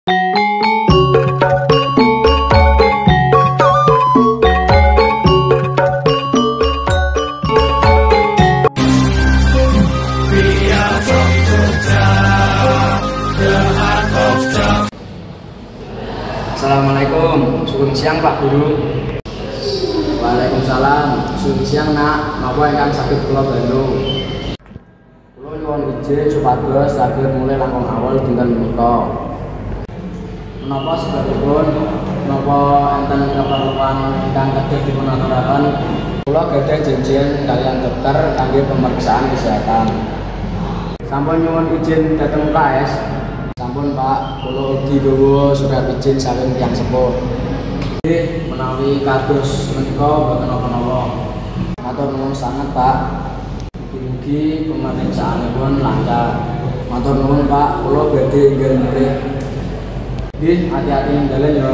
Assalamualaikum, sugeng siang Pak Guru. Waalaikumsalam, sugeng siang Nak. Napa ingkang saged kula bantu? Kula nyuwun izin supados saged mulai langkung awal dinten menika. Menapa sebabipun? Menapa enten keperluan ingkang kedah dipun aturaken? Kula gadhah janjian kaliyan dokter kangge pemeriksaan kesehatan. Sampun nyuwun izin dhateng KS. Sampun Pak, kula ugi gawa surat izin saking tiyang sepuh. Nggih, menawi kados menika boten napa-napa. Matur nuwun sanget Pak. Mugi-mugi pemeriksaanipun lancar. Matur nuwun Pak, kula badhe inggih mulih. Nggih, hati-hati ing dalan ya.